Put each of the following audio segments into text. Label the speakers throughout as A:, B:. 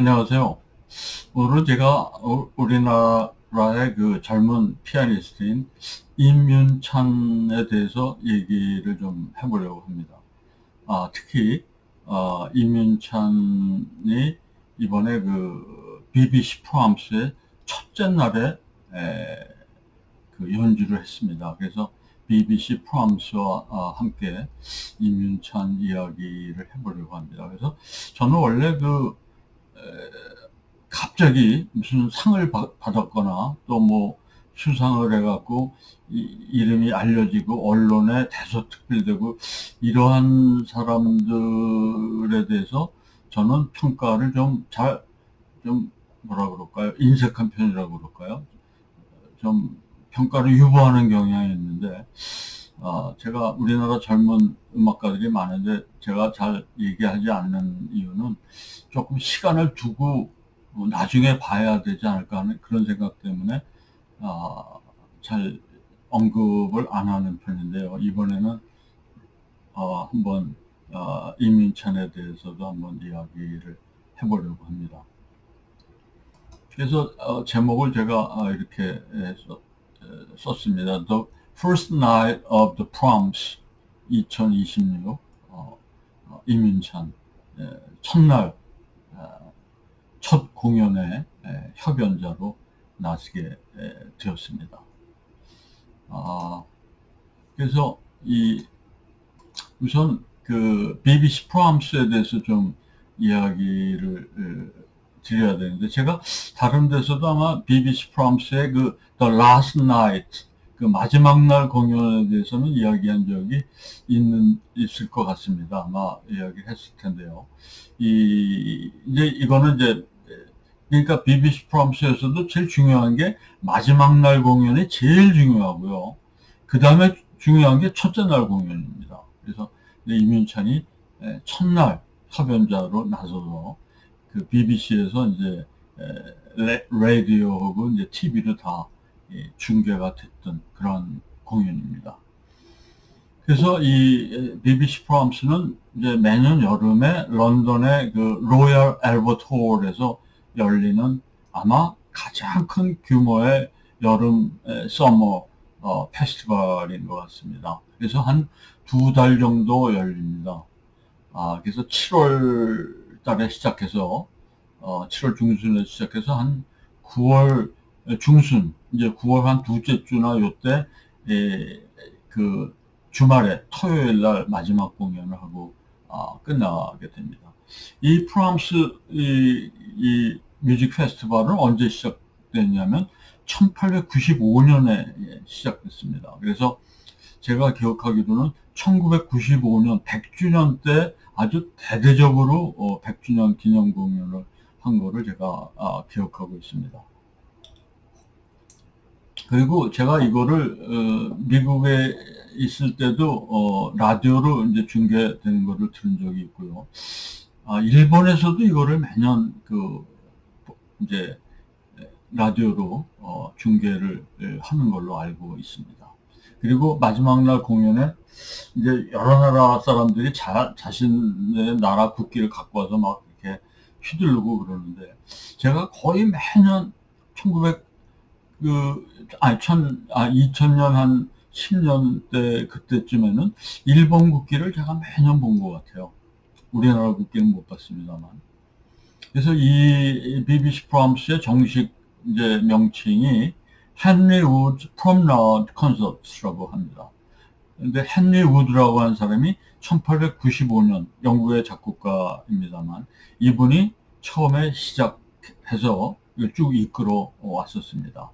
A: 안녕하세요. 오늘은 제가 우리나라의 그 젊은 피아니스트인 임윤찬에 대해서 얘기를 좀 해보려고 합니다. 특히 임윤찬이 이번에 그 BBC 프로함스의 첫째 날에 에, 그 연주를 했습니다. 그래서 BBC 프로함스와 함께 임윤찬 이야기를 해보려고 합니다. 그래서 저는 원래 갑자기 무슨 상을 받았거나 또 뭐 수상을 해갖고 이름이 알려지고 언론에 대서특필되고 이러한 사람들에 대해서 저는 평가를 좀 뭐라 그럴까요? 인색한 편이라고 그럴까요? 좀 평가를 유보하는 경향이 있는데, 제가 우리나라 젊은 음악가들이 많은데 제가 잘 얘기하지 않는 이유는 조금 시간을 두고 나중에 봐야 되지 않을까 하는 그런 생각 때문에 잘 언급을 안 하는 편인데요. 이번에는 한번 이민찬에 대해서도 한번 이야기를 해보려고 합니다. 그래서 제목을 제가 이렇게 썼습니다. The First Night of the Proms 2026 이민찬 첫날 첫 공연에 협연자로 나서게 되었습니다. 그래서 우선 그 BBC 프로함스에 대해서 좀 이야기를 드려야 되는데 제가 다른 데서도 아마 BBC 프로함스의 그 The Last Night 그 마지막 날 공연에 대해서는 이야기한 적이 있을 것 같습니다. 아마 이야기를 했을 텐데요. 이제 이거는 이제 그러니까 BBC 프로함스에서도 제일 중요한 게 마지막 날 공연이 제일 중요하고요. 그 다음에 중요한 게 첫째 날 공연입니다. 그래서 이민찬이 첫날 협연자로 나서서 그 BBC에서 이제 라디오하고 이제 TV로 다 중계가 됐던 그런 공연입니다. 그래서 이 BBC 프로함스는 이제 매년 여름에 런던의 그 로열 앨버트 홀에서 열리는 아마 가장 큰 규모의 여름 서머 페스티벌인 것 같습니다. 그래서 한 두 달 정도 열립니다. 그래서 7월 달에 시작해서 7월 중순에 시작해서 한 9월 중순 이제 9월 한 둘째 주나 요때 그 주말에 토요일 날 마지막 공연을 하고 끝나게 됩니다. 이 프랑스 이 뮤직 페스티벌은 언제 시작됐냐면 1895년에 시작됐습니다. 그래서 제가 기억하기로는 1995년 100주년 때 아주 대대적으로 100주년 기념 공연을 한 거를 제가 기억하고 있습니다. 그리고 제가 이거를 미국에 있을 때도 라디오로 이제 중계되는 거를 들은 적이 있고요. 일본에서도 이거를 매년 이제 라디오로 중계를 하는 걸로 알고 있습니다. 그리고 마지막 날 공연에 이제 여러 나라 사람들이 자신의 나라 국기를 갖고 와서 막 이렇게 휘두르고 그러는데 제가 거의 매년 1900 2000년 한 10년대 그때쯤에는 일본 국기를 제가 매년 본 것 같아요. 우리나라 국기는 못 봤습니다만. 그래서 이 BBC 프롬스의 정식 이제 명칭이 헨리 우드 프롬나드 콘서트라고 합니다. 근데 헨리 우드라고 하는 사람이 1895년 영국의 작곡가입니다만 이분이 처음에 시작해서 쭉 이끌어 왔었습니다.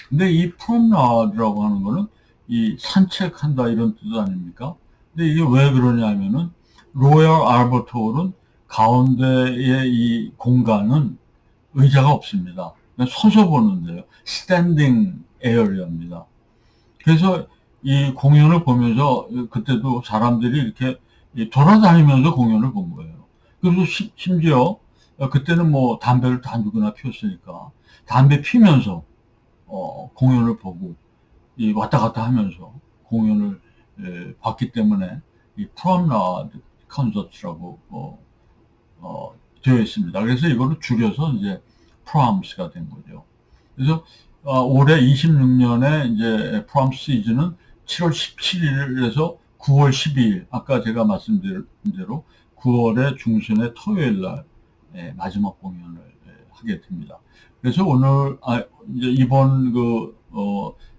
A: 근데 이 프롬나드라고 하는 거는 이 산책한다 이런 뜻 아닙니까? 근데 이게 왜 그러냐면은 로열 알버트 홀은 가운데의 이 공간은 의자가 없습니다. 그냥 서서 보는데요. 스탠딩 에어리어입니다. 그래서 이 공연을 보면서 그때도 사람들이 이렇게 돌아다니면서 공연을 본 거예요. 그래서 심지어 그때는 뭐 담배를 다 누구나 피웠으니까 담배 피면서 공연을 보고 왔다 갔다 하면서 공연을 봤기 때문에 이 프롬나드 콘서트라고 되어 있습니다. 그래서 이거를 줄여서 이제 프롬스가 된 거죠. 그래서 올해 26년에 이제 프롬 시즌은 7월 17일에서 9월 12일, 아까 제가 말씀드린 대로 9월의 중순의 토요일 날 마지막 공연을 하게 됩니다. 그래서 오늘 이제 이번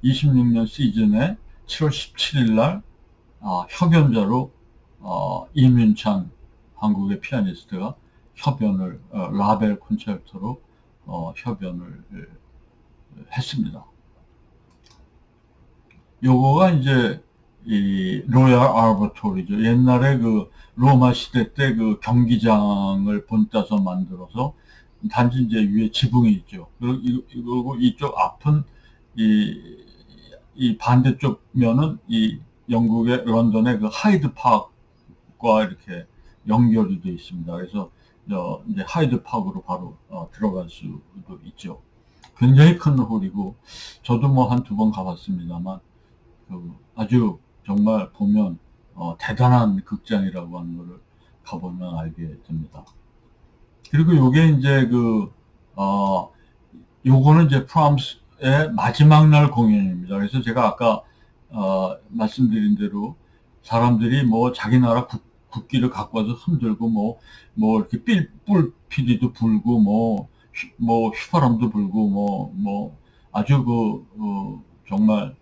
A: 26년 시즌에 7월 17일 날 협연자로 이민찬 한국의 피아니스트가 협연을 라벨 콘체르토로 협연을 했습니다. 요거가 이제 이 로얄 알버토리죠. 옛날에 그 로마 시대 때 그 경기장을 본따서 만들어서 단지 이제 위에 지붕이 있죠. 그리고 이쪽 앞은 이 반대쪽 면은 이 영국의 런던의 그 하이드 파크와 이렇게 연결이 되어 있습니다. 그래서 이제 하이드 파크로 바로 들어갈 수도 있죠. 굉장히 큰 홀이고 저도 뭐 한 두 번 가봤습니다만 아주 정말 보면 대단한 극장이라고 하는 것을 가보면 알게 됩니다. 그리고 요게 이제 요거는 이제 프람스의 마지막 날 공연입니다. 그래서 제가 아까 말씀드린 대로 사람들이 뭐 자기 나라 국기를 갖고 와서 흔들고 뭐 이렇게 뿔피리도 불고 뭐 휘바람도 불고 아주 정말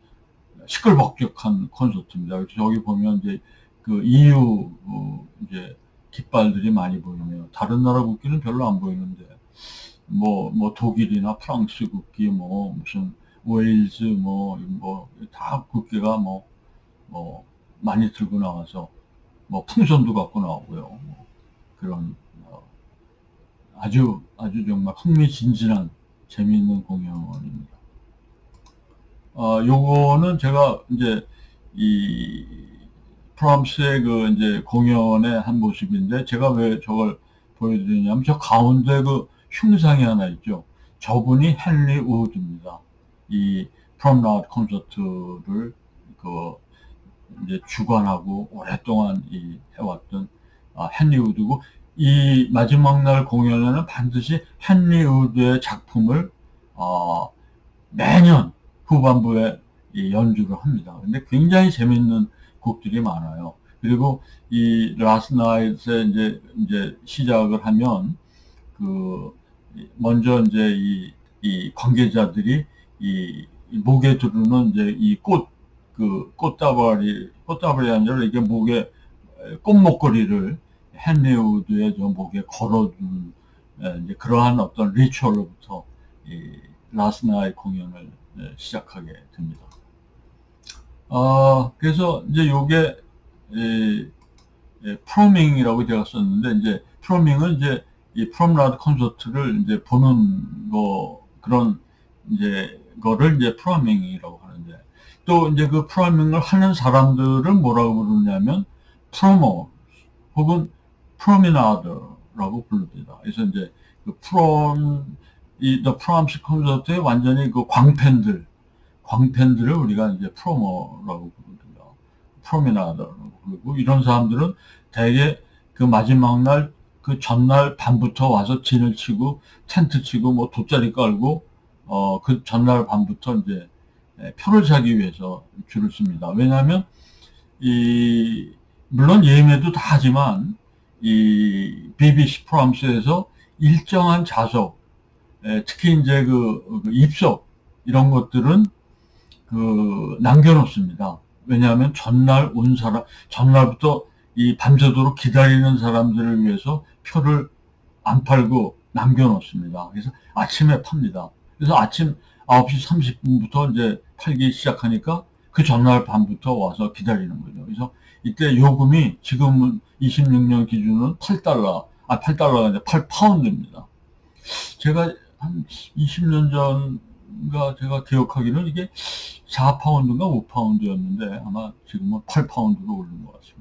A: 시끌벅적한 콘서트입니다. 그래서 여기 보면 이제 그 EU 이제 깃발들이 많이 보이네요. 다른 나라 국기는 별로 안 보이는데 뭐 독일이나 프랑스 국기 무슨 웨일즈 다 국기가 많이 들고 나와서 풍선도 갖고 나오고요. 그런 아주 정말 흥미진진한 재미있는 공연입니다. 요거는 제가 이제 이 프람스의 그 이제 공연의 한 모습인데 제가 왜 저걸 보여드리냐면 저 가운데 그 흉상이 하나 있죠. 저분이 헨리 우드입니다. 이 프롬라우드 콘서트를 이제 주관하고 오랫동안 해왔던 헨리 우드고 이 마지막 날 공연에는 반드시 헨리 우드의 작품을 매년 후반부에 연주를 합니다. 근데 굉장히 재밌는 곡들이 많아요. 그리고 이 라스트 나잇에 이제 시작을 하면 먼저 이제 이 관계자들이 이 목에 두르는 이제 이 꽃다발이 아니라 이게 목에 꽃목걸이를 헨리 우드의 저 목에 걸어두는 이제 그러한 어떤 리추얼로부터 이 라스트 나잇 공연을 시작하게 됩니다. 그래서 이제 요게 프로밍이라고 제가 썼는데 이제 프로밍은 이제 이 프롬라우드 콘서트를 이제 보는 그런 이제 거를 이제 프로밍이라고 하는데 또 이제 그 프로밍을 하는 사람들은 뭐라고 부르냐면 프로모 혹은 프로미나더라고 부릅니다. 그래서 이제 그 The Proms 콘서트의 완전히 그 광팬들을 우리가 이제 프로모라고 부릅니다. 프로미나더라고 부르고 이런 사람들은 대개 그 마지막 날 그 전날 밤부터 와서 진을 치고 텐트 치고 돗자리 깔고 그 전날 밤부터 이제 표를 사기 위해서 줄을 씁니다. 왜냐하면 물론 예매도 다 하지만 이 BBC 프람스에서 일정한 좌석 특히 이제 그 입석 이런 것들은 남겨놓습니다. 왜냐하면 전날 온 사람, 전날부터 이 밤새도록 기다리는 사람들을 위해서 표를 안 팔고 남겨놓습니다. 그래서 아침에 팝니다. 그래서 아침 9시 30분부터 이제 팔기 시작하니까 그 전날 밤부터 와서 기다리는 거죠. 그래서 이때 요금이 지금은 26년 기준은 8달러가 아니라 8파운드입니다. 제가 한 20년 전가 제가 기억하기로는 이게 4파운드인가 5파운드였는데 아마 지금은 8파운드로 오른 것 같습니다.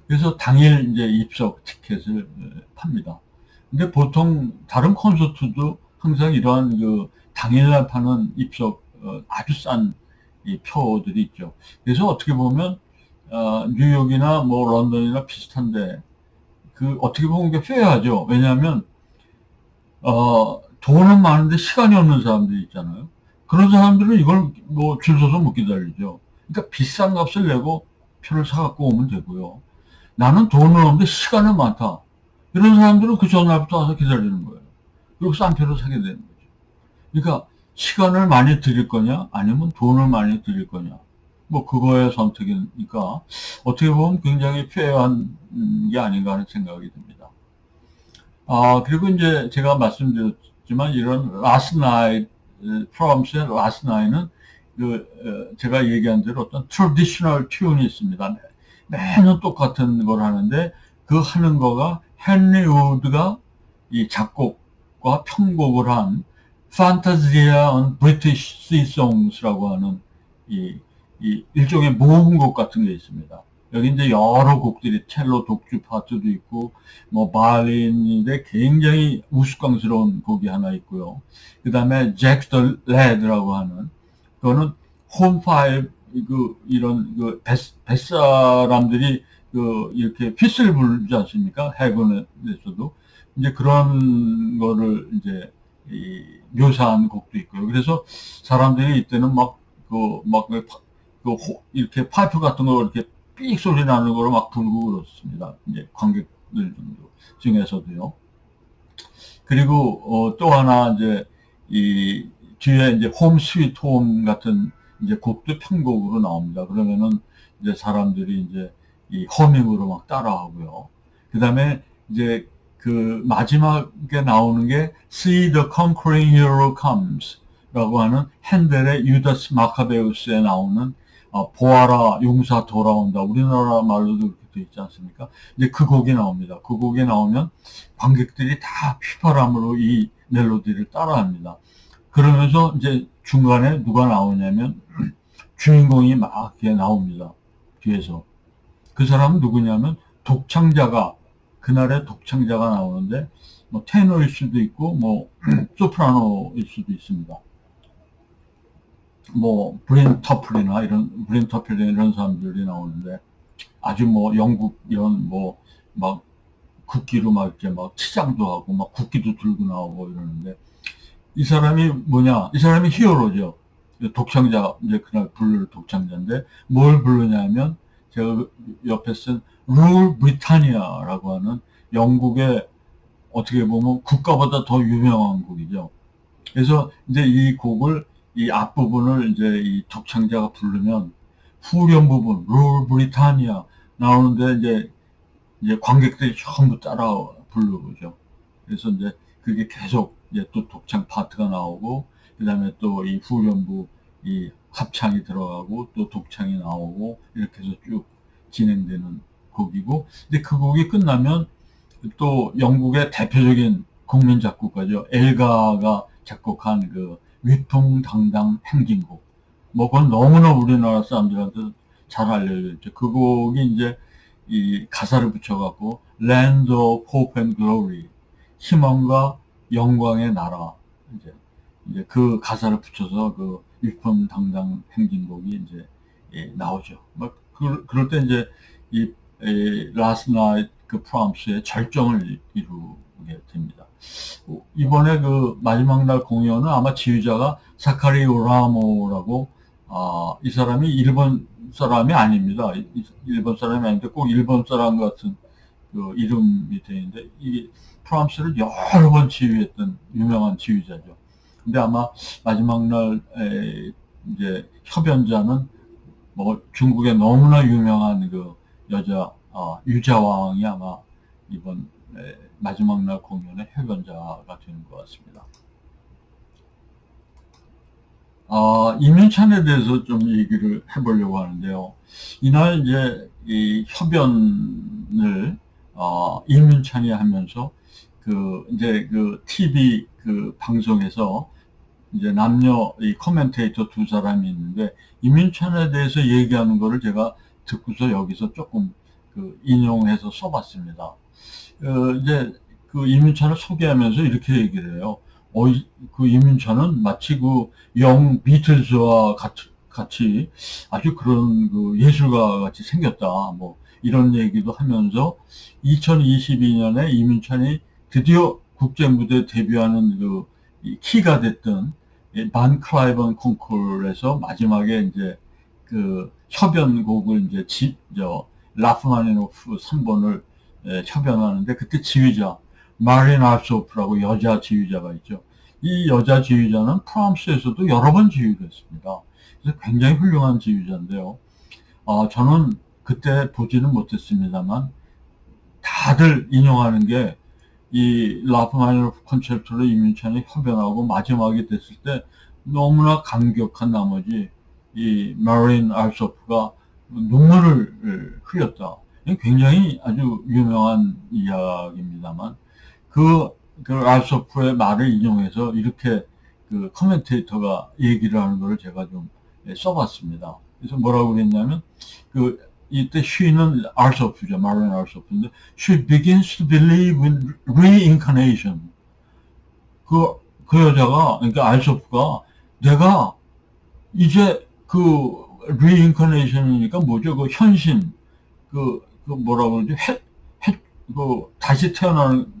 A: 그래서 당일 이제 입석 티켓을 팝니다. 근데 보통 다른 콘서트도 항상 이러한 그 당일날 파는 입석 아주 싼 이 표들이 있죠. 그래서 어떻게 보면 뉴욕이나 런던이나 비슷한데 어떻게 보면 그게 페어하죠. 왜냐하면, 돈은 많은데 시간이 없는 사람들이 있잖아요. 그런 사람들은 이걸 뭐 줄 서서 못 기다리죠. 그러니까 비싼 값을 내고 표를 사갖고 오면 되고요. 나는 돈은 없는데 시간은 많다. 이런 사람들은 그 전날부터 와서 기다리는 거예요. 그리고 싼 표를 사게 되는 거죠. 그러니까 시간을 많이 드릴 거냐, 아니면 돈을 많이 드릴 거냐. 뭐 그거의 선택이니까 어떻게 보면 굉장히 페어한 게 아닌가 하는 생각이 듭니다. 그리고 이제 제가 말씀드렸지만 이런 last night, 프롬스의 last night는 제가 얘기한 대로 어떤 traditional tune이 있습니다. 매년 똑같은 걸 하는데 그 하는 거가 헨리 우드가 이 작곡과 편곡을 한 Fantasia on British Sea Songs라고 하는 일종의 모음곡 같은 게 있습니다. 여기 이제 여러 곡들이 첼로 독주 파트도 있고 뭐 바이올린인데 굉장히 우스꽝스러운 곡이 하나 있고요. 그 다음에 잭 더 레드라고 하는 그거는 홈파이브 이런 뱃사람들이 이렇게 휘슬 불지 않습니까? 해군에서도 이제 그런 거를 이제 묘사한 곡도 있고요. 그래서 사람들이 이때는 이렇게 파이프 같은 거 이렇게 삑 소리 나는 거로 막 불고 그렇습니다. 이제 관객들 정도 중에서도요. 그리고 또 하나 이제 이 뒤에 이제 홈 스위트 홈 같은 이제 곡도 편곡으로 나옵니다. 그러면은 이제 사람들이 이제 이 허밍으로 막 따라하고요. 그 다음에 이제 그 마지막에 나오는 게 See the Conquering Hero Comes 라고 하는 핸델의 유다스 마카베우스에 나오는 보아라 용사 돌아온다. 우리나라 말로도 그렇게 돼 있지 않습니까? 이제 그 곡이 나옵니다. 그 곡이 나오면 관객들이 다 휘파람으로 이 멜로디를 따라합니다. 그러면서 이제 중간에 누가 나오냐면 주인공이 막 이렇게 나옵니다. 뒤에서. 그 사람은 누구냐면 독창자가 그날의 독창자가 나오는데 뭐 테너일 수도 있고 뭐 소프라노일 수도 있습니다. 뭐 브린 터플이나 이런 사람들이 나오는데 아주 뭐 영국 이런 뭐 막 국기로 막 이렇게 막 치장도 하고 막 국기도 들고 나오고 이러는데 이 사람이 뭐냐? 이 사람이 히어로죠. 독창자 이제 그날 부를 독창자인데 뭘 부르냐면 제가 옆에 쓴 룰 브리타니아라고 하는 영국의 어떻게 보면 국가보다 더 유명한 곡이죠. 그래서 이제 이 곡을 이 앞부분을 이제 이 독창자가 부르면 후렴 부분 룰 브리타니아 나오는데 이제 관객들이 전부 따라 부르죠. 그래서 이제 그게 계속 이제 또 독창 파트가 나오고 그다음에 또 이 후렴부 이 합창이 들어가고 또 독창이 나오고 이렇게 해서 쭉 진행되는 곡이고 근데 그 곡이 끝나면 또 영국의 대표적인 국민 작곡가죠. 엘가가 작곡한 그 위풍당당 행진곡. 뭐 그건 너무나 우리나라 사람들한테 잘 알려져 있죠. 그 곡이 이제 이 가사를 붙여갖고 Land of Hope and Glory 희망과 영광의 나라 이제 그 가사를 붙여서 그 위풍당당 행진곡이 이제 나오죠. 뭐 그럴 때 이제 이 Last Night 그 프롬스의 절정을 이루게 됩니다. 이번에 그 마지막 날 공연은 아마 지휘자가 사카리 오라모라고 이 사람이 일본 사람이 아닙니다. 일본 사람이 아닌데 꼭 일본 사람 같은 그 이름이 되는데 이 프랑스를 여러 번 지휘했던 유명한 지휘자죠. 근데 아마 마지막 날 이제 협연자는 뭐 중국의 너무나 유명한 그 여자 유자왕이 아마 이번 마지막 날 공연의 협연자가 되는 것 같습니다. 이민찬에 대해서 좀 얘기를 해보려고 하는데요. 이날 이제 이 협연을 이민찬이 하면서 이제 그 TV 그 방송에서 이제 남녀 이 코멘테이터 두 사람이 있는데 이민찬에 대해서 얘기하는 거를 제가 듣고서 여기서 조금 인용해서 써봤습니다. 이제 그 이민찬을 소개하면서 이렇게 얘기를 해요. 그 이민찬은 마치 그 영 비틀즈와 같이 아주 그런 그 예술가 같이 생겼다. 뭐 이런 얘기도 하면서 2022년에 이민찬이 드디어 국제무대 데뷔하는 이 키가 됐던 반 클라이번 콩쿠르에서 마지막에 이제 그 협연곡을 이제 라흐마니노프 3번을 협연하는데 그때 지휘자 마린 아르소프라고 여자 지휘자가 있죠. 이 여자 지휘자는 프랑스에서도 여러 번 지휘를 했습니다. 그래서 굉장히 훌륭한 지휘자인데요. 저는 그때 보지는 못했습니다만 다들 인용하는 게 이 라흐마니노프 콘체르토를 이민찬이 협연하고 마지막이 됐을 때 너무나 감격한 나머지 이 마린 아르소프가 눈물을 흘렸다. 굉장히 아주 유명한 이야기입니다만 그 아르소프의 말을 인용해서 이렇게 그 커멘테이터가 얘기를 하는 걸 제가 좀 써봤습니다. 그래서 뭐라고 그랬냐면 이때 she는 아르소프죠. 마린 아르소프인데 she begins to believe in reincarnation. 그 여자가 그러니까 아르소프가 내가 이제 reincarnation이니까 뭐죠? 그 현신 뭐라고 그러죠? 다시 태어나는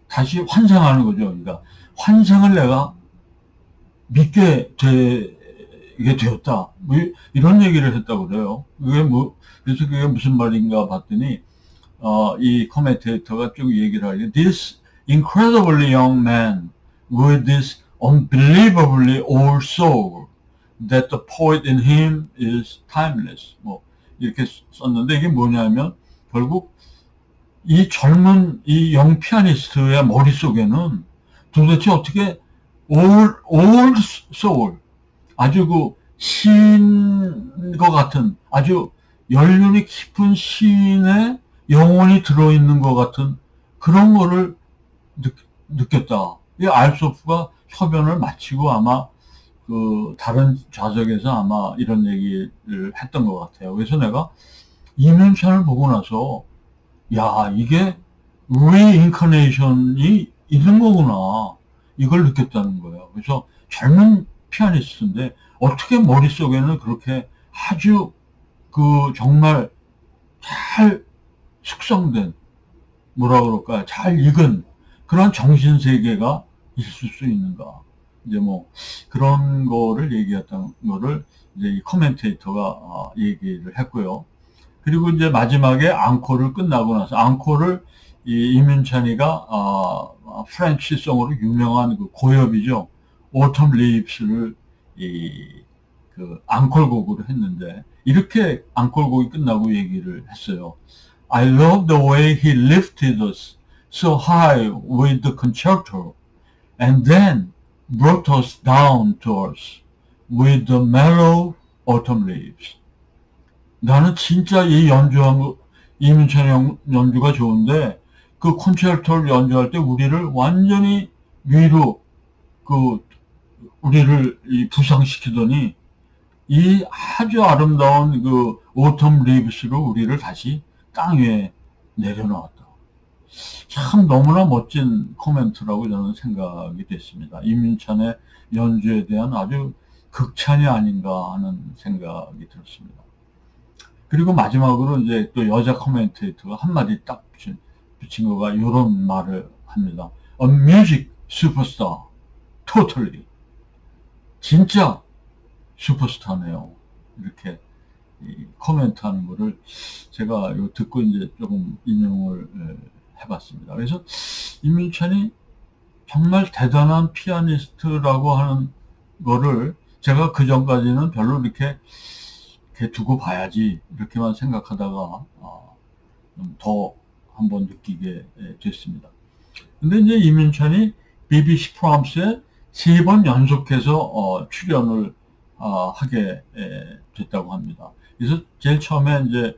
A: 다시 환생하는 거죠. 그러니까 환생을 내가 믿게 되게 되었다. 뭐 이런 얘기를 했다고 그래요. 그래서 그게 무슨 말인가 봤더니 이 코멘테이터가 쭉 얘기를 하게 This incredibly young man with this unbelievably old soul that the poet in him is timeless. 뭐 이렇게 썼는데 이게 뭐냐면 결국 이 젊은 이 영 피아니스트의 머릿속에는 도대체 어떻게 old soul 아주 시인과 같은 아주 연륜이 깊은 시인의 영혼이 들어있는 것 같은 그런 거를 느꼈다. 이 알소프가 협연을 마치고 아마 다른 좌석에서 아마 이런 얘기를 했던 것 같아요. 그래서 내가 이민찬을 보고 나서 야, 이게 reincarnation이 있는 거구나. 이걸 느꼈다는 거예요. 그래서 젊은 피아니스트인데 어떻게 머릿속에는 그렇게 아주 정말 잘 숙성된 뭐라 그럴까 잘 익은 그런 정신세계가 있을 수 있는가. 이제 뭐 그런 거를 얘기했던 거를 이제 이 코멘테이터가 얘기를 했고요. 그리고 이제 마지막에 앙코를 끝나고 나서 앙코를 이민찬이가 프렌치송으로 유명한 고엽이죠. Autumn Leaves를 앙콜곡으로 했는데 이렇게 앙콜곡이 끝나고 얘기를 했어요. I love the way he lifted us so high with the concerto and then brought us down to earth with the mellow autumn leaves. 나는 진짜 이 이민찬 연주가 좋은데 그 콘체르토를 연주할 때 우리를 완전히 위로 우리를 부상시키더니 이 아주 아름다운 오텀 리브스로 우리를 다시 땅 위에 내려놓았다. 참 너무나 멋진 코멘트라고 저는 생각이 됐습니다. 이민찬의 연주에 대한 아주 극찬이 아닌가 하는 생각이 들었습니다. 그리고 마지막으로 이제 또 여자 코멘테이터가 한마디 딱 붙인 거가 이런 말을 합니다. A music superstar, totally. 진짜 슈퍼스타네요. 이렇게 코멘트하는 거를 제가 듣고 이제 조금 인용을 해봤습니다. 그래서 이민찬이 정말 대단한 피아니스트라고 하는 거를 제가 그 전까지는 별로 이렇게 두고 봐야지 이렇게만 생각하다가 더 한번 느끼게 됐습니다. 근데 이제 이민찬이 BBC 프랑스에 3번 연속해서 출연을 하게 됐다고 합니다. 그래서 제일 처음에 이제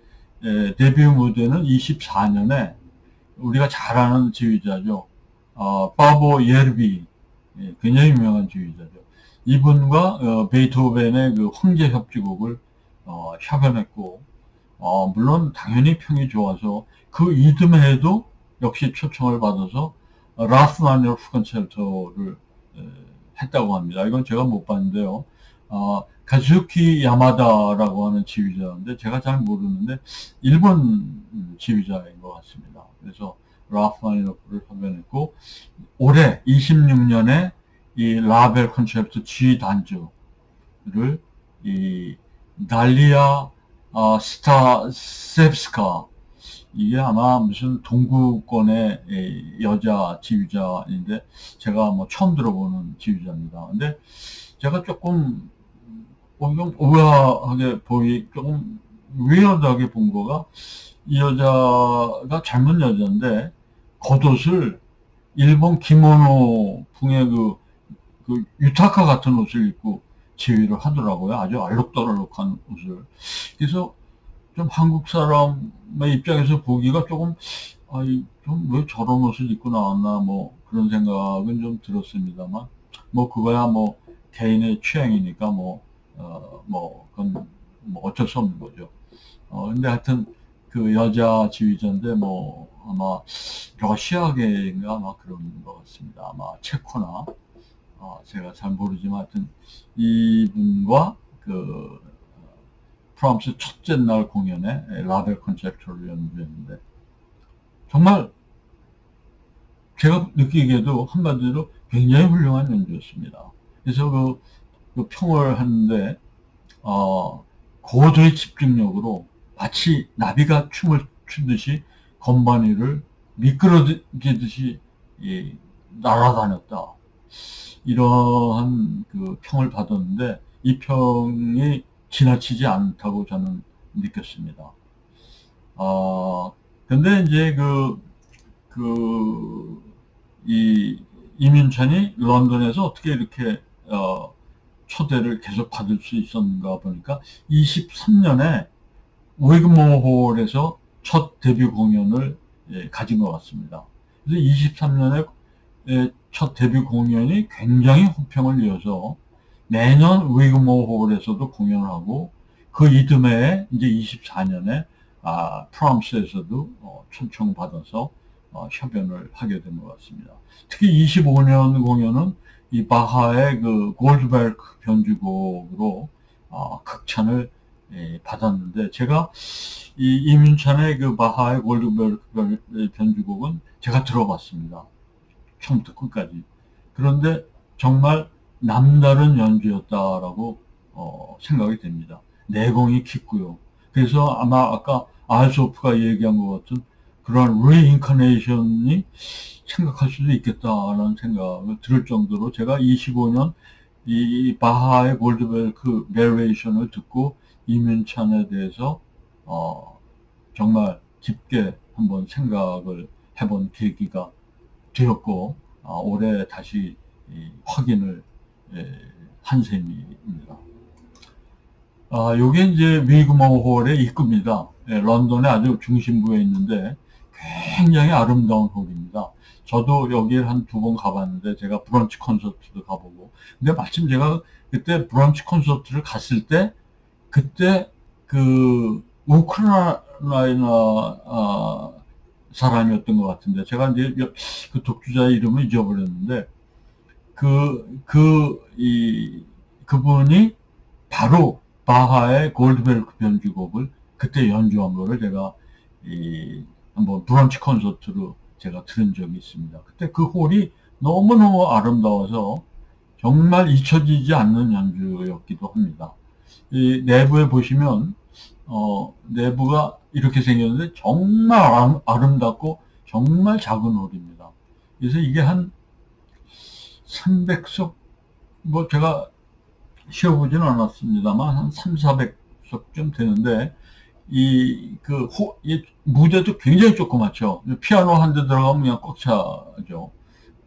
A: 데뷔 무대는 24년에 우리가 잘 아는 지휘자죠. 바보 예르비, 굉장히 유명한 지휘자죠. 이분과 베이토벤의 황제 협주곡을 협연했고, 물론 당연히 평이 좋아서 그 이듬해에도 역시 초청을 받아서 라흐마니노프 콘체르토를 했다고 합니다. 이건 제가 못 봤는데요. 가즈유키 야마다라고 하는 지휘자인데 제가 잘 모르는데 일본 지휘자인 것 같습니다. 그래서 라흐마니노프를 선별했고 올해 26년에 이 라벨 콘체르토 G 단주를 이 달리아 스타셉스카, 이게 아마 무슨 동구권의 여자 지휘자인데 제가 뭐 처음 들어보는 지휘자입니다. 근데 제가 조금 좀 의아하게 조금 위험하게 본 거가 이 여자가 젊은 여자인데 겉옷을 일본 기모노 풍의 그 유타카 같은 옷을 입고 지휘를 하더라고요. 아주 알록달록한 옷을. 그래서 좀 한국 사람의 입장에서 보기가 조금 좀 왜 저런 옷을 입고 나왔나 뭐 그런 생각은 좀 들었습니다만 뭐 그거야 뭐 개인의 취향이니까 그건 뭐 어쩔 수 없는 거죠. 근데 하여튼 그 여자 지휘자인데 뭐 아마 러시아계인가 아마 그런 것 같습니다. 아마 체코나 제가 잘 모르지만 하여튼 이분과 그 프랑스 첫째 날 공연에 라벨 콘체르토를 연주했는데 정말 제가 느끼기에도 한마디로 굉장히 훌륭한 연주였습니다. 그래서 그 평을 하는데 고도의 집중력으로 마치 나비가 춤을 추듯이 건반위를 미끄러지듯이 날아다녔다. 이러한 그 평을 받았는데 이 평이 지나치지 않다고 저는 느꼈습니다. 근데 이제 이민찬이 런던에서 어떻게 이렇게, 초대를 계속 받을 수 있었는가 보니까 23년에 위그모홀에서 첫 데뷔 공연을 가진 것 같습니다. 그래서 23년에 첫 데뷔 공연이 굉장히 호평을 이어서 매년 위그모홀에서도 공연을 하고 그 이듬해에 이제 24년에 프랑스에서도 초청받아서 협연을 하게 된 것 같습니다. 특히 25년 공연은 이 바하의 그 골드베르크 변주곡으로 극찬을 받았는데 제가 이 이민찬의 그 바하의 골드베르크 변주곡은 제가 들어봤습니다. 처음부터 끝까지. 그런데 정말 남다른 연주였다라고 생각이 됩니다. 내공이 깊고요. 그래서 아마 아까 알소프가 얘기한 것 같은 그런 리인카네이션이 생각할 수도 있겠다라는 생각을 들을 정도로 제가 25년 이 바하의 골드베르크 베리에이션을 듣고 이민찬에 대해서 정말 깊게 한번 생각을 해본 계기가 되었고 올해 다시 확인을 한 셈입니다. 요게 이제 위그모홀의 입구입니다. 런던의 아주 중심부에 있는데 굉장히 아름다운 홀입니다. 저도 여기를 한 두 번 가봤는데 제가 브런치 콘서트도 가보고 근데 마침 제가 그때 브런치 콘서트를 갔을 때 그때 그 우크라이나 사람이었던 것 같은데 제가 이제 그 독주자의 이름을 잊어버렸는데 그분이 바로 바하의 골드베르크 변주곡을 그때 연주한 거를 제가 한번 브런치 콘서트로 제가 들은 적이 있습니다. 그때 그 홀이 너무너무 아름다워서 정말 잊혀지지 않는 연주였기도 합니다. 이 내부에 보시면 내부가 이렇게 생겼는데 정말 아름답고 정말 작은 홀입니다. 그래서 이게 한 300석, 뭐 제가 쉬어보지는 않았습니다만 한 3, 400석쯤 되는데 이 무대도 굉장히 조그맣죠. 피아노 한 대 들어가면 그냥 꽉 차죠.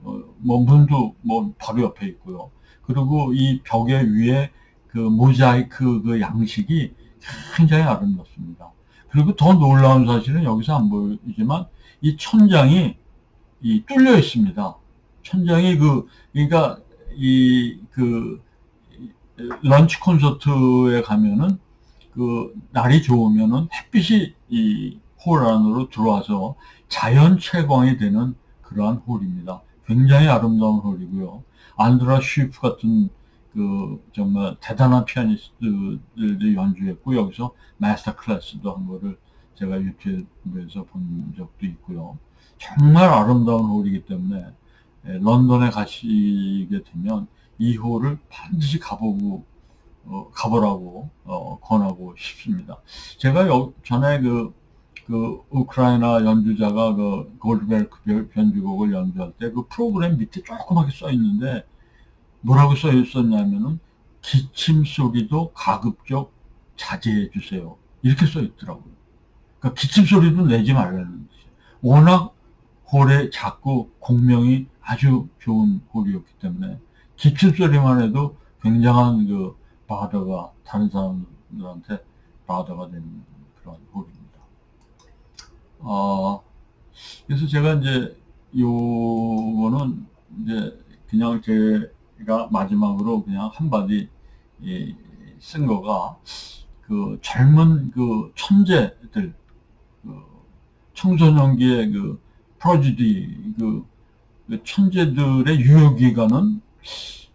A: 뭐 문도 뭐 바로 옆에 있고요. 그리고 이 벽에 위에 그 모자이크 그 양식이 굉장히 아름답습니다. 그리고 더 놀라운 사실은 여기서 안 보이지만 이 천장이 뚫려 있습니다. 천장이 그러니까 런치 콘서트에 가면은 날이 좋으면은 햇빛이 이 홀 안으로 들어와서 자연 채광이 되는 그러한 홀입니다. 굉장히 아름다운 홀이고요. 안드라 슈프 같은 정말 대단한 피아니스트들도 연주했고, 여기서 마스터 클래스도 한 거를 제가 유튜브에서 본 적도 있고요. 정말 아름다운 홀이기 때문에 런던에 가시게 되면 이 홀을 반드시 가보라고 권하고 싶습니다. 제가 전에 우크라이나 연주자가 골드베르크 변주곡을 연주할 때 그 프로그램 밑에 조그맣게 써 있는데 뭐라고 써 있었냐면은 기침 소리도 가급적 자제해 주세요. 이렇게 써 있더라고요. 그러니까 기침 소리도 내지 말라는 뜻이에요. 워낙 홀에 작고 공명이 아주 좋은 홀이었기 때문에 기침 소리만 해도 굉장한 바더가 다른 사람들한테 바더가 되는 그런 홀입니다. 그래서 제가 이제 요거는 이제 그냥 제가 마지막으로 그냥 한마디 쓴 거가 젊은 천재들, 청소년기의 프로디지, 천재들의 유효기간은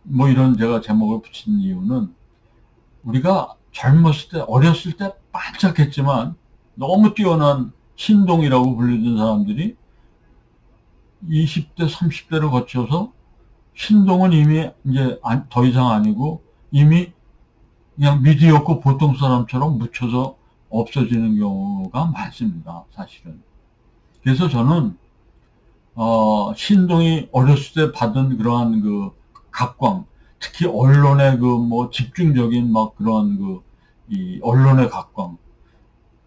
A: 뭐 이런 제가 제목을 붙인 이유는 우리가 젊었을 때, 어렸을 때 반짝했지만 너무 뛰어난 신동이라고 불리던 사람들이 20대, 30대를 거쳐서 신동은 이미 이제 더 이상 아니고 이미 그냥 미디어고 보통 사람처럼 묻혀서 없어지는 경우가 많습니다, 사실은. 그래서 저는 신동이 어렸을 때 받은 그러한 각광, 특히 언론의 집중적인 막 그런 이 언론의 각광,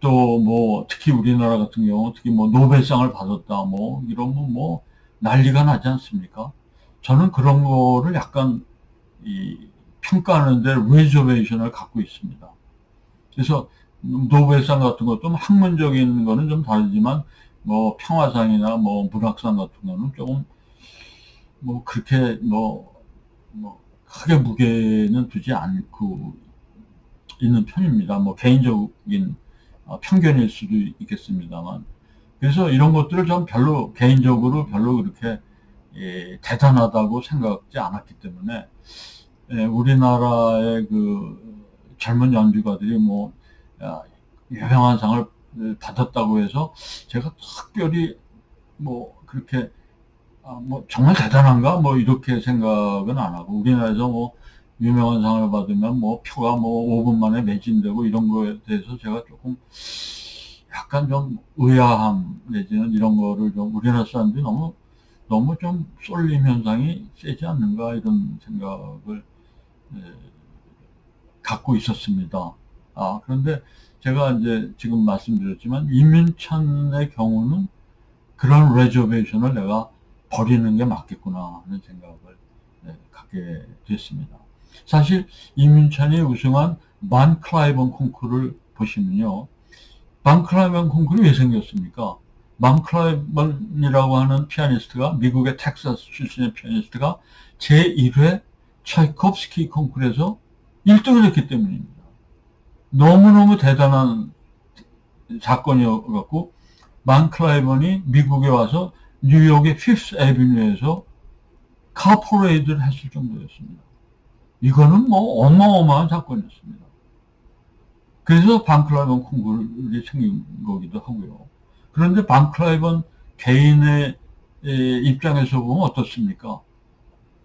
A: 또 특히 우리나라 같은 경우 특히 노벨상을 받았다 이러면 난리가 나지 않습니까? 저는 그런 거를 약간 평가하는데 리저베이션을 갖고 있습니다. 그래서 노벨상 같은 것도 학문적인 거는 좀 다르지만 평화상이나 문학상 같은 거는 조금 그렇게 크게 무게는 두지 않고 있는 편입니다. 개인적인 편견일 수도 있겠습니다만. 그래서 이런 것들을 좀 개인적으로 별로 그렇게 대단하다고 생각지 않았기 때문에 우리나라의 젊은 연주가들이 유명한 상을 받았다고 해서 제가 특별히 그렇게 정말 대단한가 이렇게 생각은 안 하고, 우리나라에서 유명한 상을 받으면 표가 5분 만에 매진되고 이런 거에 대해서 제가 조금 약간 좀 의아함 내지는 이런 거를 좀 우리나라 사람들이 너무 좀 쏠림 현상이 세지 않는가 이런 생각을 갖고 있었습니다. 그런데 제가 이제 지금 말씀드렸지만 이민찬의 경우는 그런 레저베이션을 내가 버리는 게 맞겠구나 하는 생각을 갖게 됐습니다. 사실 이민찬이 우승한 반 클라이번 콩쿠르를 보시면요, 반 클라이번 콩쿠르이 왜 생겼습니까? 반 클라이번이라고 하는 피아니스트가, 미국의 텍사스 출신의 피아니스트가 제1회 차이콥스키 콩쿠르에서 1등을 했기 때문입니다. 너무너무 대단한 사건이었고, 반 클라이번이 미국에 와서 뉴욕의 피프스 애비뉴에서 카퍼레이드를 했을 정도였습니다. 이거는 어마어마한 사건이었습니다. 그래서 반 클라이번 콩쿠르이 생긴 거기도 하고요. 그런데 반 클라이번 개인의 입장에서 보면 어떻습니까?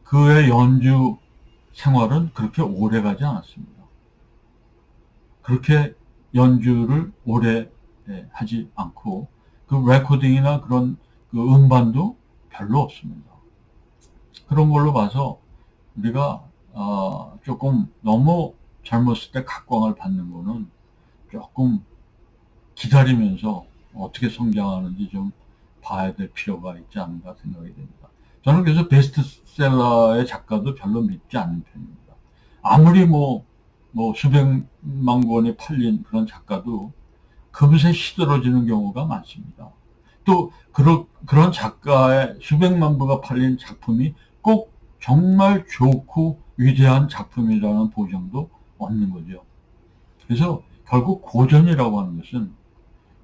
A: 그의 연주 생활은 그렇게 오래 가지 않았습니다. 그렇게 연주를 오래 하지 않고 레코딩이나 그런 음반도 별로 없습니다. 그런 걸로 봐서 우리가 조금 너무 젊었을 때 각광을 받는 거는 조금 기다리면서 어떻게 성장하는지 좀 봐야 될 필요가 있지 않은가 생각이 됩니다. 저는 그래서 베스트셀러의 작가도 별로 믿지 않는 편입니다. 아무리 수백만 권이 팔린 그런 작가도 금세 시들어지는 경우가 많습니다. 또 그런 작가의 수백만 부가 팔린 작품이 꼭 정말 좋고 위대한 작품이라는 보장도 없는 거죠. 그래서 결국 고전이라고 하는 것은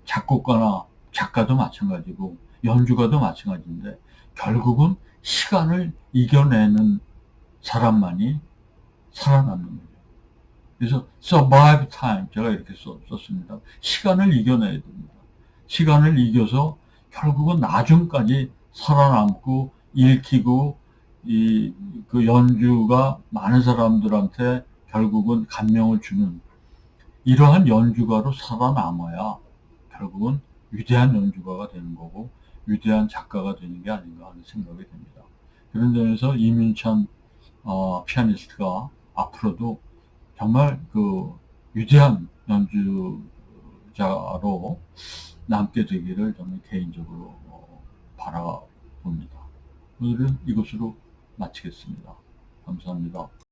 A: 작곡가나 작가도 마찬가지고 연주가도 마찬가지인데, 결국은 시간을 이겨내는 사람만이 살아남는 거예요. 그래서 survive time 제가 이렇게 썼습니다. 시간을 이겨내야 됩니다. 시간을 이겨서 결국은 나중까지 살아남고 읽히고 그 연주가 많은 사람들한테 결국은 감명을 주는 이러한 연주가로 살아남아야 결국은 위대한 연주가가 되는 거고 위대한 작가가 되는 게 아닌가 하는 생각이 듭니다. 그런 점에서 이민찬 피아니스트가 앞으로도 정말 그 위대한 연주자로 남게 되기를 저는 개인적으로 바라봅니다. 오늘은 이것으로 마치겠습니다. 감사합니다.